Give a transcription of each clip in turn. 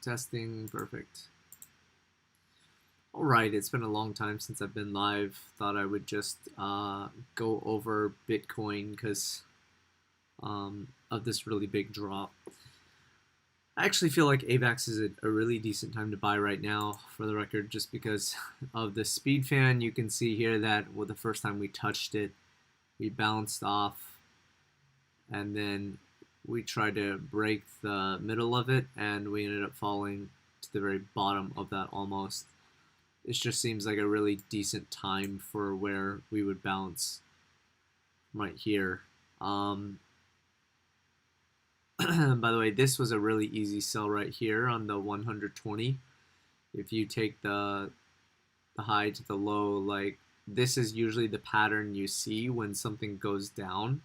Testing, perfect. Alright, it's been a long time since I've been live. Thought I would just go over Bitcoin because of this really big drop. I actually feel like AVAX is a really decent time to buy right now, for the record, just because of the speed fan. You can see here that the first time we touched it, we bounced off, and then we tried to break the middle of it, and we ended up falling to the very bottom of that almost. It just seems like a really decent time for where we would bounce right here. By the way, this was a really easy sell right here on the 120. If you take the high to the low, like this is usually the pattern you see when something goes down.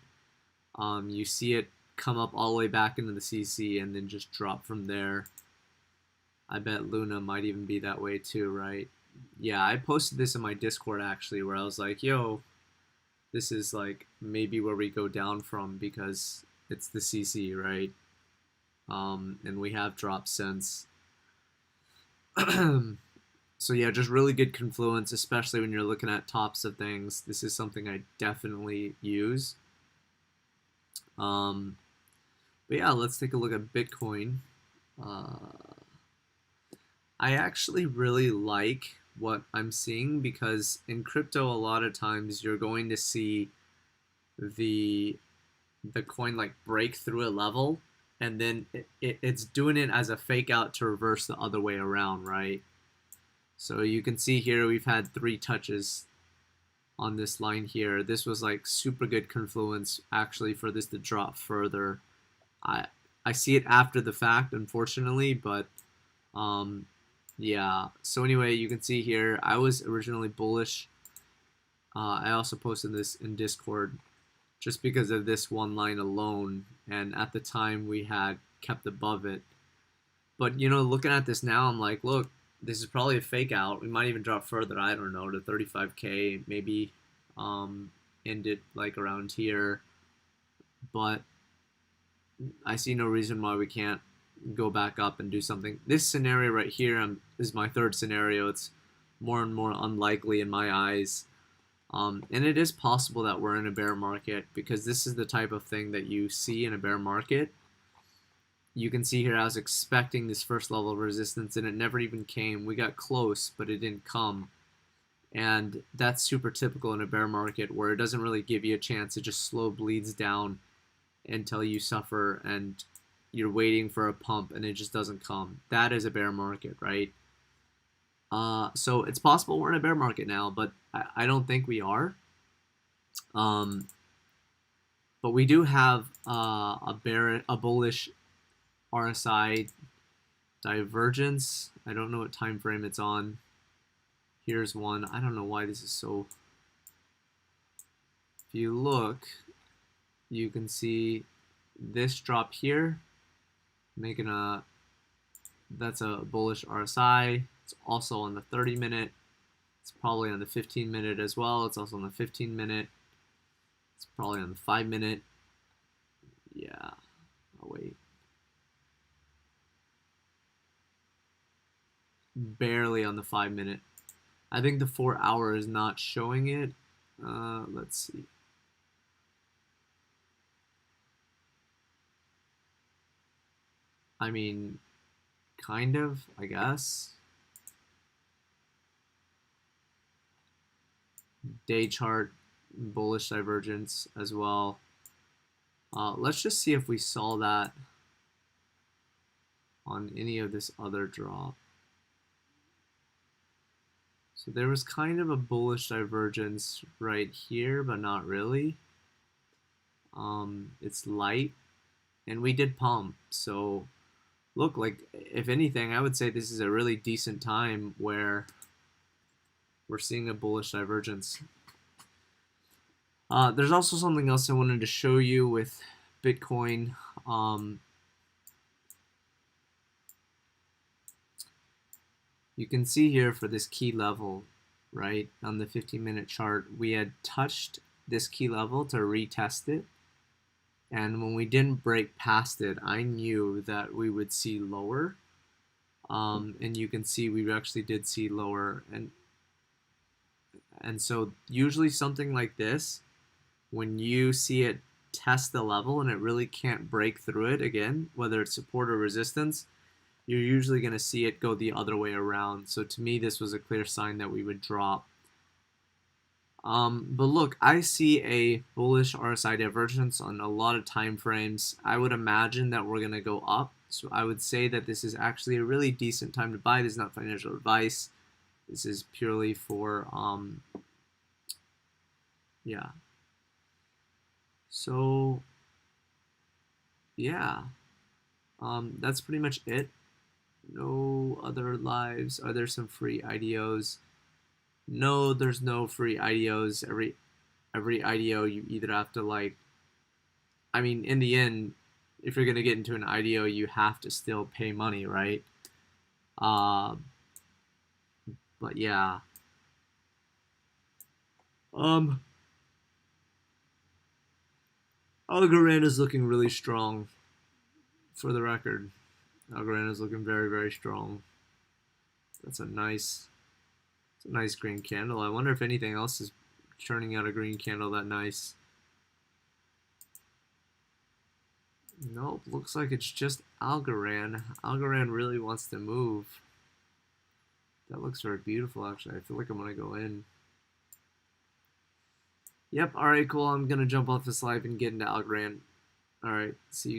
You see it come up all the way back into the CC and then just drop from there. I bet Luna might even be that way too, right? Yeah, I posted this in my Discord actually, where I was like, yo, this is like maybe where we go down from because it's the CC, right? And we have dropped since. So yeah, just really good confluence, especially when you're looking at tops of things. This is something I definitely use. But yeah, let's take a look at Bitcoin. I actually really like what I'm seeing because in crypto, a lot of times you're going to see the coin like break through a level, and then it's doing it as a fake out to reverse the other way around, right? So you can see here we've had 3 touches on this line here. This was like super good confluence actually for this to drop further. I see it after the fact, unfortunately, but yeah. So anyway, you can see here I was originally bullish. I also posted this in Discord just because of this one line alone, and at the time we had kept above it. But you know, looking at this now, I'm like, look, this is probably a fake out. We might even drop further, I don't know, to 35k, maybe end it like around here. But I see no reason why we can't go back up and do something. This scenario right here is my third scenario. It's more and more unlikely in my eyes. And it is possible that we're in a bear market because this is the type of thing that you see in a bear market. You can see here I was expecting this first level of resistance and it never even came. We got close, but it didn't come. And that's super typical in a bear market where it doesn't really give you a chance. It just slow bleeds down until you suffer and you're waiting for a pump and it just doesn't come. That is a bear market, right? So it's possible we're in a bear market now, but I don't think we are. But we do have a bullish RSI divergence. I don't know what time frame it's on. Here's one. I don't know why this is so. If you look, you can see this drop here, making that's a bullish RSI. It's also on the 30-minute. It's probably on the 15-minute as well. It's also on the 15-minute. It's probably on the 5-minute. Yeah. Oh, wait. Barely on the 5-minute. I think the 4-hour is not showing it. Let's see. I mean, kind of, I guess. Day chart, bullish divergence as well. Let's just see if we saw that on any of this other drop. So there was kind of a bullish divergence right here, but not really. It's light, and we did pump. So look, like if anything, I would say this is a really decent time where we're seeing a bullish divergence. There's also something else I wanted to show you with Bitcoin. You can see here for this key level, right? On the 15-minute chart, we had touched this key level to retest it. And when we didn't break past it, I knew that we would see lower. And you can see we actually did see lower. And so usually something like this, when you see it test the level and it really can't break through it again, whether it's support or resistance, you're usually going to see it go the other way around. So to me, this was a clear sign that we would drop. But look, I see a bullish RSI divergence on a lot of time frames. I would imagine that we're going to go up. So I would say that this is actually a really decent time to buy. This is not financial advice. This is purely for, yeah. So, yeah. That's pretty much it. No other lives. Are there some free IDOs? No, there's no free IDOs. Every IDO you either have to like, I mean, in the end, if you're gonna get into an IDO, you have to still pay money, right? Uh, but yeah. Um, Algorand is looking really strong. For the record, Algorand is looking very, very strong. That's it's a nice green candle. I wonder if anything else is churning out a green candle that nice. Nope, looks like it's just Algorand. Algorand really wants to move. That looks very beautiful, actually. I feel like I'm going to go in. Yep, alright, cool. I'm going to jump off this live and get into Algorand. Alright, see you guys.